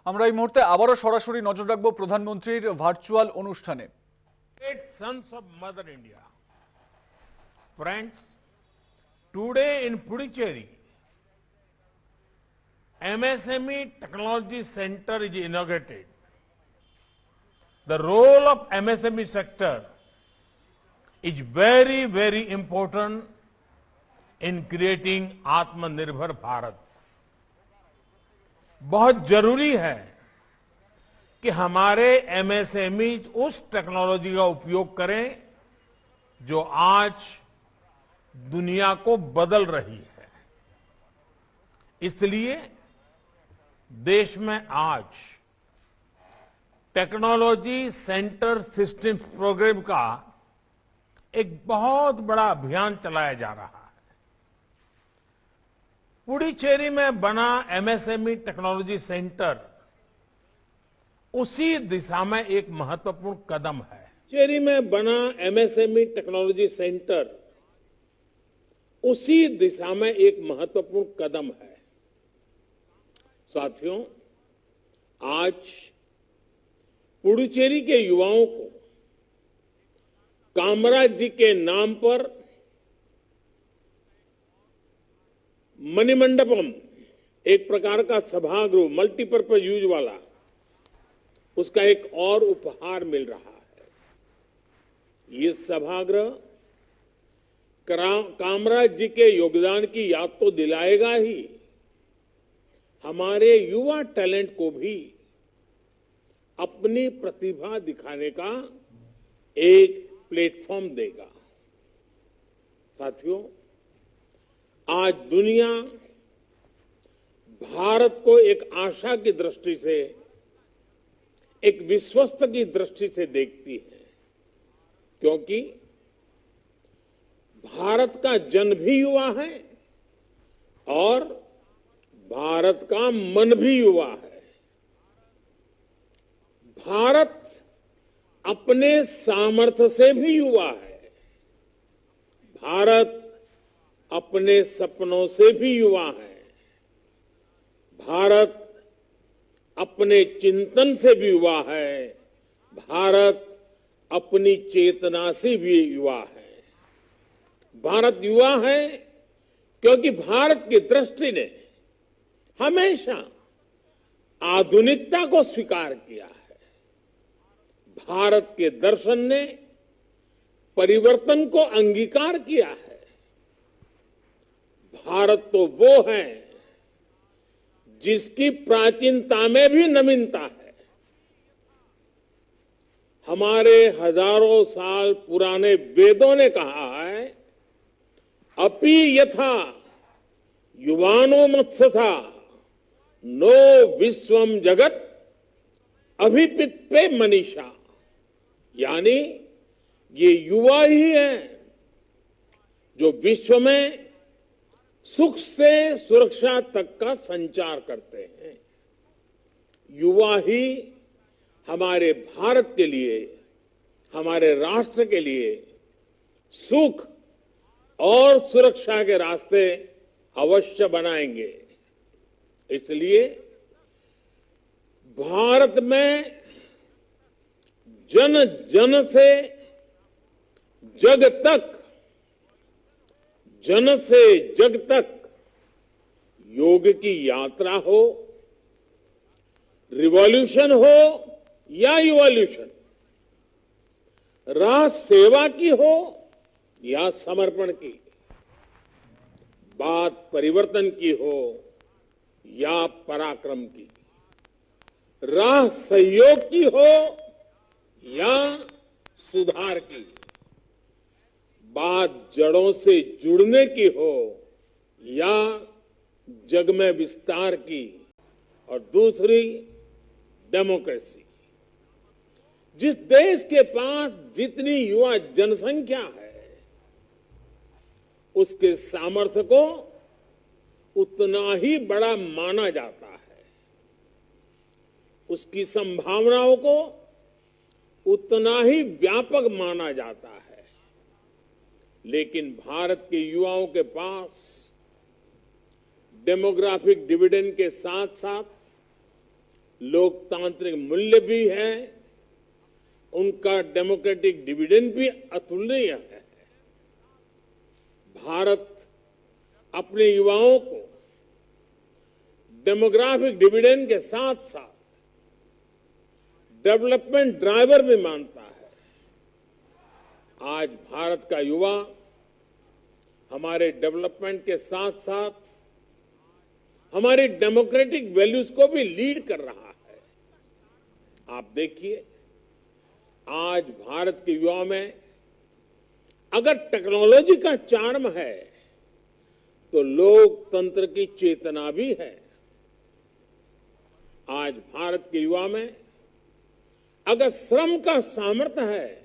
আমরা এই মুহূর্তে আবারও সরাসরি নজর রাখবো প্রধানমন্ত্রীর ভার্চুয়াল অনুষ্ঠানে। Great sons of Mother India. Friends, today in Puducherry, MSME Technology Center is inaugurated. The role of MSME sector is very, very important in creating Atmanirbhar Bharat. बहुत जरूरी है कि हमारे एमएसएमई उस टेक्नोलॉजी का उपयोग करें जो आज दुनिया को बदल रही है। इसलिए देश में आज टेक्नोलॉजी सेंटर सिस्टम्स प्रोग्राम का एक बहुत बड़ा अभियान चलाया जा रहा है। पुडुचेरी में बना एमएसएमई टेक्नोलॉजी सेंटर उसी दिशा में एक महत्वपूर्ण कदम है। पुडुचेरी में बना एमएसएमई टेक्नोलॉजी सेंटर उसी दिशा में एक महत्वपूर्ण कदम है। साथियों, आज पुडुचेरी के युवाओं को कामराज जी के नाम पर मणिमंडपम, एक प्रकार का सभागृह, मल्टीपर्पज यूज वाला, उसका एक और उपहार मिल रहा है। ये सभागृह कामराज जी के योगदान की याद तो दिलाएगा ही, हमारे युवा टैलेंट को भी अपनी प्रतिभा दिखाने का एक प्लेटफॉर्म देगा। साथियों, आज दुनिया भारत को एक आशा की दृष्टि से, एक विश्वस्त की दृष्टि से देखती है, क्योंकि भारत का जन भी युवा है और भारत का मन भी युवा है। भारत अपने सामर्थ्य से भी युवा है, भारत अपने सपनों से भी युवा है, भारत अपने चिंतन से भी युवा है, भारत अपनी चेतना से भी युवा है। भारत युवा है क्योंकि भारत की दृष्टि ने हमेशा आधुनिकता को स्वीकार किया है। भारत के दर्शन ने परिवर्तन को अंगीकार किया है। भारत तो वो है जिसकी प्राचीनता में भी नवीनता है। हमारे हजारों साल पुराने वेदों ने कहा है, अपि यथा युवानो मत्सथा नो विश्वम जगत अभिपित्ते मनीषा। यानी ये युवा ही है जो विश्व में सुख से सुरक्षा तक का संचार करते हैं। युवा ही हमारे भारत के लिए, हमारे राष्ट्र के लिए सुख और सुरक्षा के रास्ते अवश्य बनाएंगे। इसलिए भारत में जन जन से जग तक, जन से जग तक योग की यात्रा हो, रिवॉल्यूशन हो या इवोल्यूशन, राह सेवा की हो या समर्पण की, बात परिवर्तन की हो या पराक्रम की, राह सहयोग की हो या सुधार की, बात जड़ों से जुड़ने की हो या जग में विस्तार की, और दूसरी डेमोक्रेसी। जिस देश के पास जितनी युवा जनसंख्या है, उसके सामर्थ्य को उतना ही बड़ा माना जाता है, उसकी संभावनाओं को उतना ही व्यापक माना जाता है। लेकिन भारत के युवाओं के पास डेमोग्राफिक डिविडेंड के साथ साथ लोकतांत्रिक मूल्य भी है, उनका डेमोक्रेटिक डिविडेंड भी अतुलनीय है। भारत अपने युवाओं को डेमोग्राफिक डिविडेंड के साथ साथ डेवलपमेंट ड्राइवर भी मानता है। आज भारत का युवा हमारे डेवलपमेंट के साथ साथ हमारी डेमोक्रेटिक वैल्यूज को भी लीड कर रहा है। आप देखिए, आज भारत के युवाओं में अगर टेक्नोलॉजी का चार्म है तो लोकतंत्र की चेतना भी है। आज भारत के युवा में अगर श्रम का सामर्थ्य है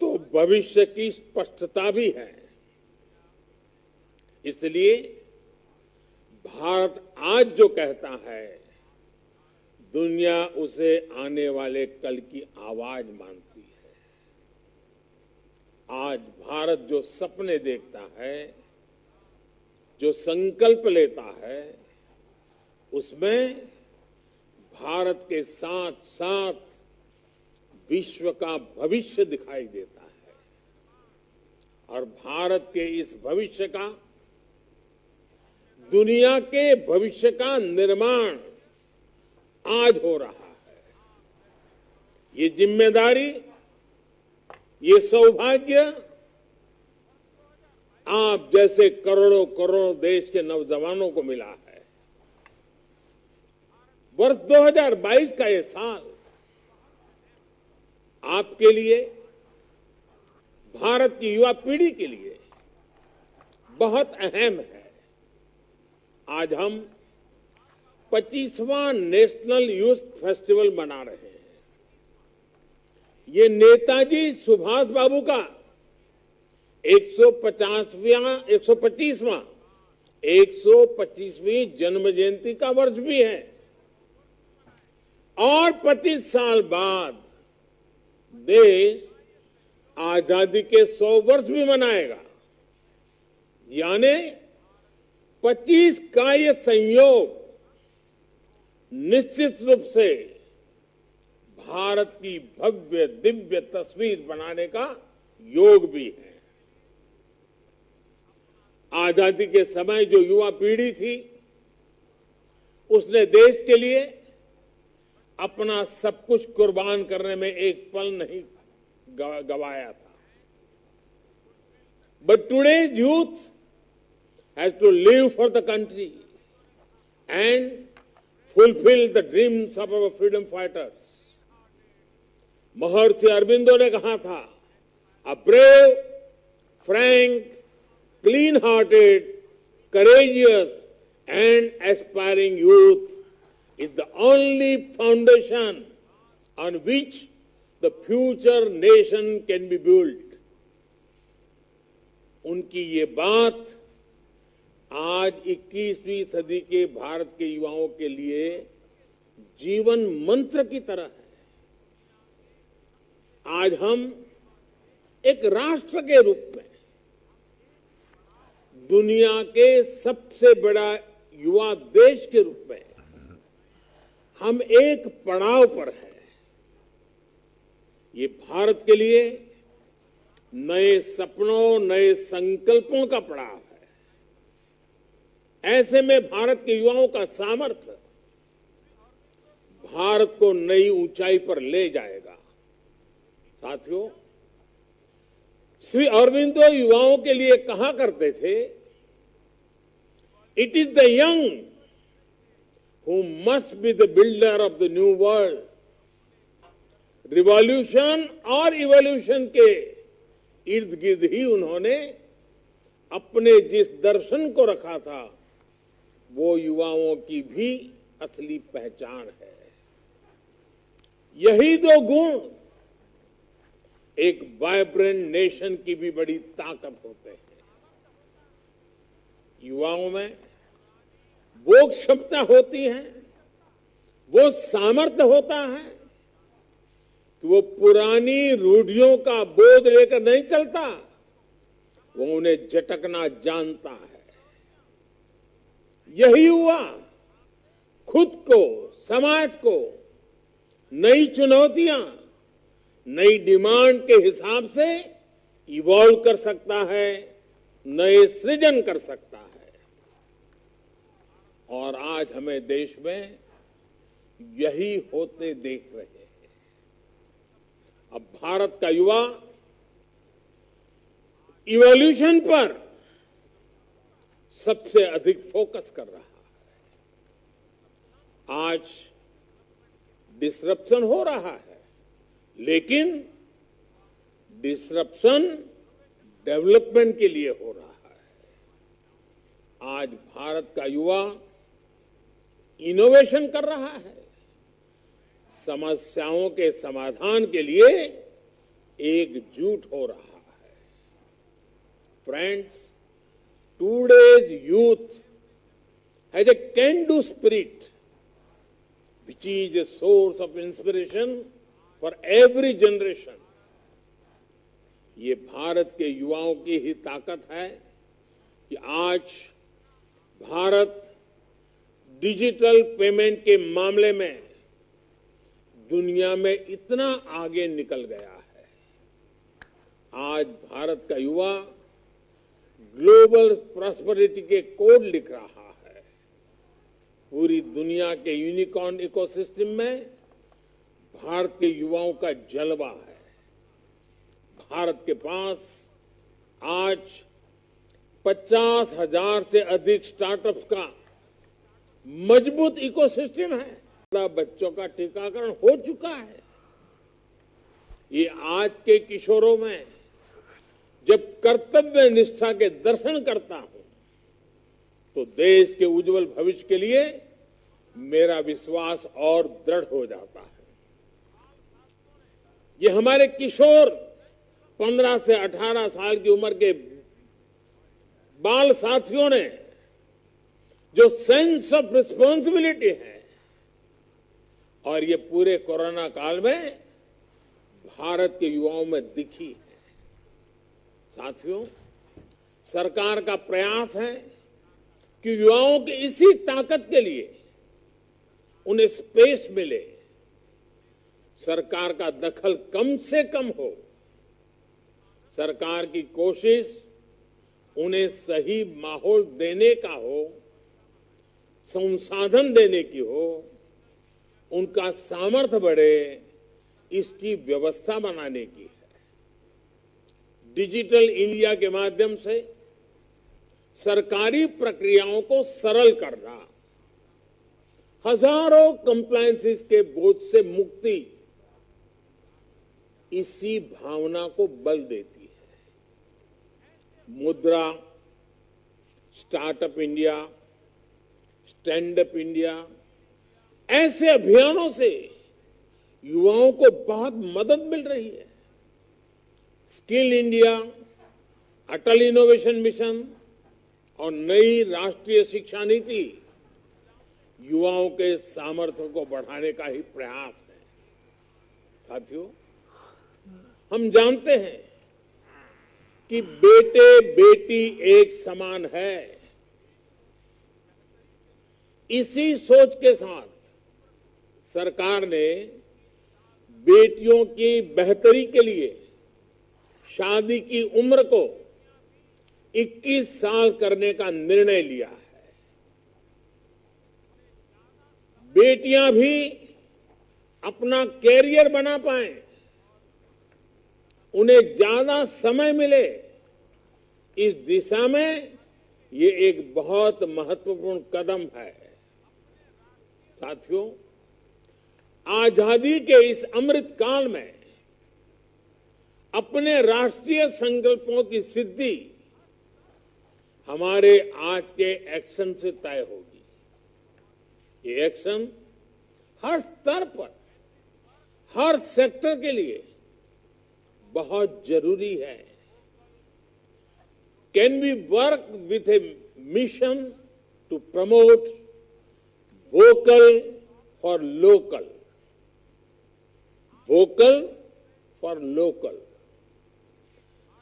तो भविष्य की स्पष्टता भी है। इसलिए भारत आज जो कहता है, दुनिया उसे आने वाले कल की आवाज मानती है। आज भारत जो सपने देखता है, जो संकल्प लेता है, उसमें भारत के साथ साथ विश्व का भविष्य दिखाई देता है। और भारत के इस भविष्य का, दुनिया के भविष्य का निर्माण आज हो रहा है। ये जिम्मेदारी, ये सौभाग्य आप जैसे करोड़ों करोड़ों देश के नौजवानों को मिला है। वर्ष 2022 का ये साल आपके लिए, भारत की युवा पीढ़ी के लिए बहुत अहम है। आज हम 25वां नेशनल यूथ फेस्टिवल मना रहे हैं। ये नेताजी सुभाष बाबू का 125वीं जन्म जयंती का वर्ष भी है। और 25 साल बाद देश आजादी के 100 वर्ष भी मनाएगा। यानी 25 का ये संयोग निश्चित रूप से भारत की भव्य दिव्य तस्वीर बनाने का योग भी है। आजादी के समय जो युवा पीढ़ी थी, उसने देश के लिए अपना सब कुछ कुर्बान करने में एक पल नहीं गवाया था। But today's youth has to live for the country and fulfill the dreams of our freedom fighters. महर्षि अरविंदो ने कहा था, a brave, frank, clean-hearted, courageous and aspiring youth is the only foundation on which the future nation can be built. उनकी ये बात आज 21वीं सदी के भारत के युवाओं के लिए जीवन मंत्र की तरह है। आज हम एक राष्ट्र के रूप में दुनिया के सबसे बड़ा युवा देश के रूप में हम एक पड़ाव पर हैं। ये भारत के लिए नए सपनों, नए संकल्पों का पड़ाव है। ऐसे में भारत के युवाओं का सामर्थ्य भारत को नई ऊंचाई पर ले जाएगा। साथियों, श्री अरविंदो युवाओं के लिए कहा करते थे, it is the young who must be the builder of the new world. Revolution और इवोल्यूशन के इर्द गिर्द ही उन्होंने अपने जिस दर्शन को रखा था, वो युवाओं की भी असली पहचान है। यही दो गुण एक वाइब्रेंट नेशन की भी बड़ी ताकत होते हैं। युवाओं में वो क्षमता होती है, वो सामर्थ्य होता है कि वो पुरानी रूढ़ियों का बोझ लेकर नहीं चलता, वो उन्हें झटकना जानता है। यही युवा खुद को समाज को नई चुनौतियां, नई डिमांड के हिसाब से इवॉल्व कर सकता है, नए सृजन कर सकता है। और आज हमें देश में यही होते देख रहे हैं। अब भारत का युवा इवोल्यूशन पर सबसे अधिक फोकस कर रहा है। आज डिसरप्शन हो रहा है, लेकिन डिसरप्शन डेवलपमेंट के लिए हो रहा है। आज भारत का युवा इनोवेशन कर रहा है, समस्याओं के समाधान के लिए एकजुट हो रहा है। Friends, today's youth has a can-do spirit, which is a source of inspiration for every generation. ये भारत के युवाओं की ही ताकत है कि आज भारत डिजिटल पेमेंट के मामले में दुनिया में इतना आगे निकल गया है। आज भारत का युवा ग्लोबल प्रॉस्पेरिटी के कोड लिख रहा है। पूरी दुनिया के यूनिकॉर्न इकोसिस्टम में भारतीय युवाओं का जलवा है। भारत के पास आज 50,000 से अधिक स्टार्टअप्स का मजबूत इकोसिस्टम है। बच्चों का टीकाकरण हो चुका है। ये आज के किशोरों में जब कर्तव्य निष्ठा के दर्शन करता हूं, तो देश के उज्जवल भविष्य के लिए मेरा विश्वास और दृढ़ हो जाता है। ये हमारे किशोर 15 से 18 साल की उम्र के बाल साथियों ने जो सेंस ऑफ रिस्पॉन्सिबिलिटी है, और ये पूरे कोरोना काल में भारत के युवाओं में दिखी है। साथियों, सरकार का प्रयास है कि युवाओं की इसी ताकत के लिए उन्हें स्पेस मिले, सरकार का दखल कम से कम हो। सरकार की कोशिश उन्हें सही माहौल देने का हो, संसाधन देने की हो, उनका सामर्थ्य बढ़े, इसकी व्यवस्था बनाने की है। डिजिटल इंडिया के माध्यम से सरकारी प्रक्रियाओं को सरल करना, हजारों कंप्लायंसेस के बोझ से मुक्ति, इसी भावना को बल देती है। मुद्रा, startup India, stand up India, ऐसे अभियानों से युवाओं को बहुत मदद मिल रही है। स्किल इंडिया, अटल इनोवेशन मिशन और नई राष्ट्रीय शिक्षा नीति युवाओं के सामर्थ्य को बढ़ाने का ही प्रयास है। साथियों, हम जानते हैं कि बेटे बेटी एक समान है। इसी सोच के साथ सरकार ने बेटियों की बेहतरी के लिए शादी की उम्र को 21 साल करने का निर्णय लिया है। बेटियां भी अपना कैरियर बना पाएं, उन्हें ज्यादा समय मिले, इस दिशा में ये एक बहुत महत्वपूर्ण कदम है। साथियों, आजादी के इस अमृत काल में अपने राष्ट्रीय संकल्पों की सिद्धि हमारे आज के एक्शन से तय होगी। ये एक्शन हर स्तर पर, हर सेक्टर के लिए बहुत जरूरी है। Can we work with a mission to promote vocal for local, vocal for local.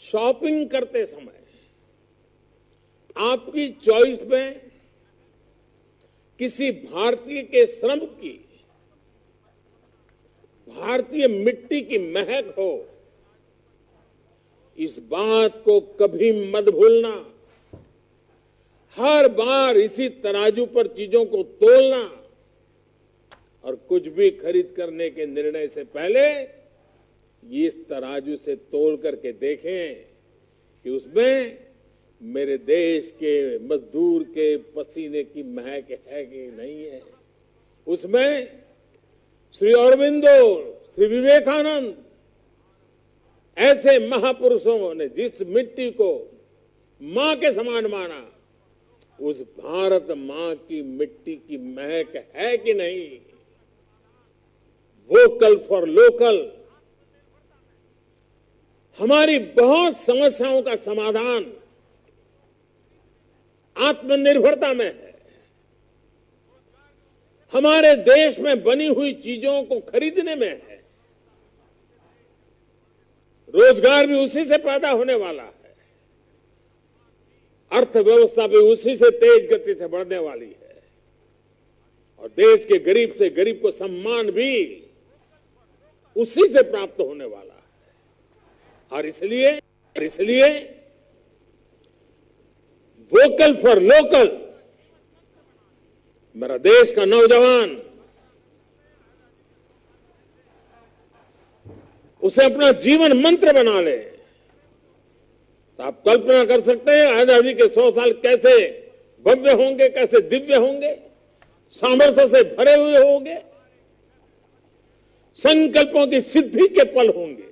Shopping करते समय आपकी चॉइस में किसी भारतीय के श्रम की भारतीय मिट्टी की महक हो, इस बात को कभी मत भूलना। हर बार इसी तराजू पर चीजों को तोलना और कुछ भी खरीद करने के निर्णय से पहले इस तराजू से तोल करके देखें कि उसमें मेरे देश के मजदूर के पसीने की महक है कि नहीं है। उसमें श्री अरविंदो, श्री विवेकानंद ऐसे महापुरुषों ने जिस मिट्टी को मां के समान माना, उस भारत मां की मिट्टी की महक है कि नहीं। वोकल फॉर लोकल हमारी बहुत समस्याओं का समाधान आत्मनिर्भरता में है। हमारे देश में बनी हुई चीजों को खरीदने में है। रोजगार भी उसी से पैदा होने वाला है। अर्थव्यवस्था भी उसी से तेज गति से बढ़ने वाली है। और देश के गरीब से गरीब को सम्मान भी उसी से प्राप्त होने वाला है। और इसलिए वोकल फॉर लोकल मेरा देश का नौजवान उसे अपना जीवन मंत्र बना ले। तो आप कल्पना कर सकते हैं आजादी के 100 साल कैसे भव्य होंगे, कैसे दिव्य होंगे, सामर्थ्य से भरे हुए होंगे, संकल्पों की सिद्धि के पल होंगे।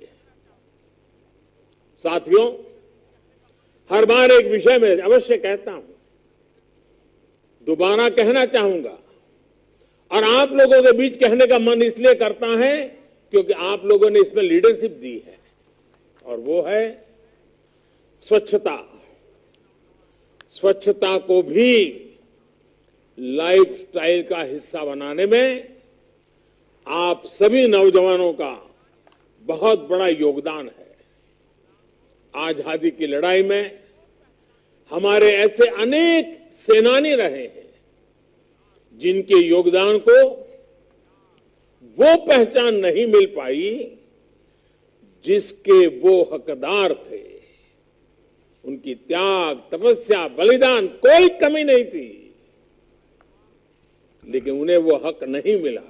साथियों, हर बार एक विषय में अवश्य कहता हूं, दोबारा कहना चाहूंगा और आप लोगों के बीच कहने का मन इसलिए करता है क्योंकि आप लोगों ने इसमें लीडरशिप दी है, और वो है स्वच्छता। स्वच्छता को भी लाइफस्टाइल का हिस्सा बनाने में आप सभी नौजवानों का बहुत बड़ा योगदान है। आजादी की लड़ाई में हमारे ऐसे अनेक सेनानी रहे हैं जिनके योगदान को वो पहचान नहीं मिल पाई जिसके वो हकदार थे। उनकी त्याग, तपस्या, बलिदान कोई कमी नहीं थी, लेकिन उन्हें वो हक नहीं मिला।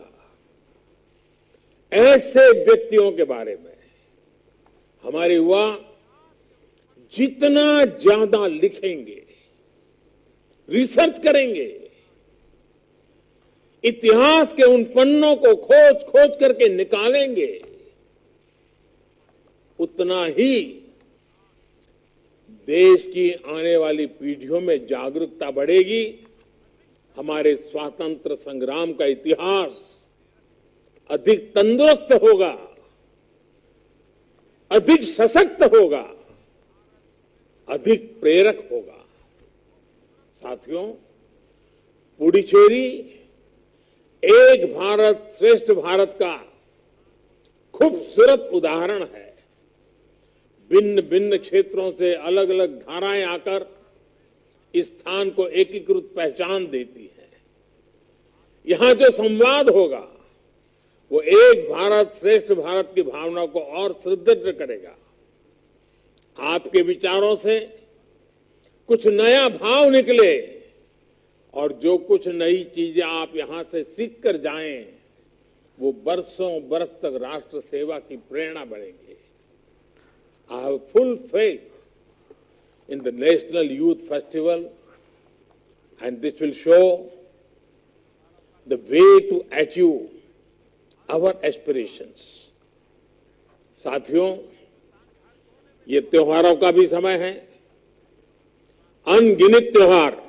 ऐसे व्यक्तियों के बारे में हमारे युवा जितना ज्यादा लिखेंगे, रिसर्च करेंगे, इतिहास के उन पन्नों को खोज खोज करके निकालेंगे, उतना ही देश की आने वाली पीढ़ियों में जागरूकता बढ़ेगी। हमारे स्वातंत्र संग्राम का इतिहास अधिक तंदुरुस्त होगा, अधिक सशक्त होगा, अधिक प्रेरक होगा। साथियों, पुडुचेरी एक भारत श्रेष्ठ भारत का खूबसूरत उदाहरण है। भिन्न भिन्न क्षेत्रों से अलग अलग धाराएं आकर इस स्थान को एकीकृत पहचान देती है। यहां जो संवाद होगा वो एक भारत श्रेष्ठ भारत की भावना को और सुदृढ़ करेगा। आपके विचारों से कुछ नया भाव निकले और जो कुछ नई चीजें आप यहां से सीख कर जाएं, वो बरसों बरस तक राष्ट्र सेवा की प्रेरणा बनेगी। I have full faith in the National Youth Festival, and this will show the way to achieve our aspirations. साथियों, ये त्योहारों का भी समय है। अनगिनत त्योहार,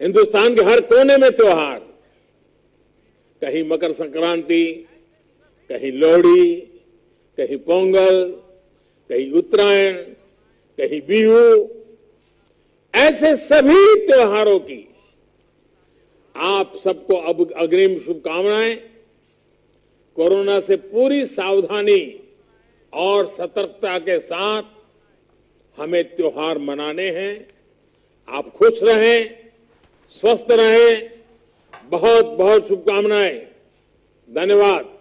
हिंदुस्तान के हर कोने में त्योहार, कहीं मकर संक्रांति, कहीं लोहड़ी, कहीं पोंगल, कहीं उत्तरायण, कहीं बिहू, ऐसे सभी त्योहारों की आप सबको अब अग्रिम शुभकामनाएं। कोरोना से पूरी सावधानी और सतर्कता के साथ हमें त्योहार मनाने हैं। आप खुश रहें, स्वस्थ रहें। बहुत बहुत शुभकामनाएं। धन्यवाद।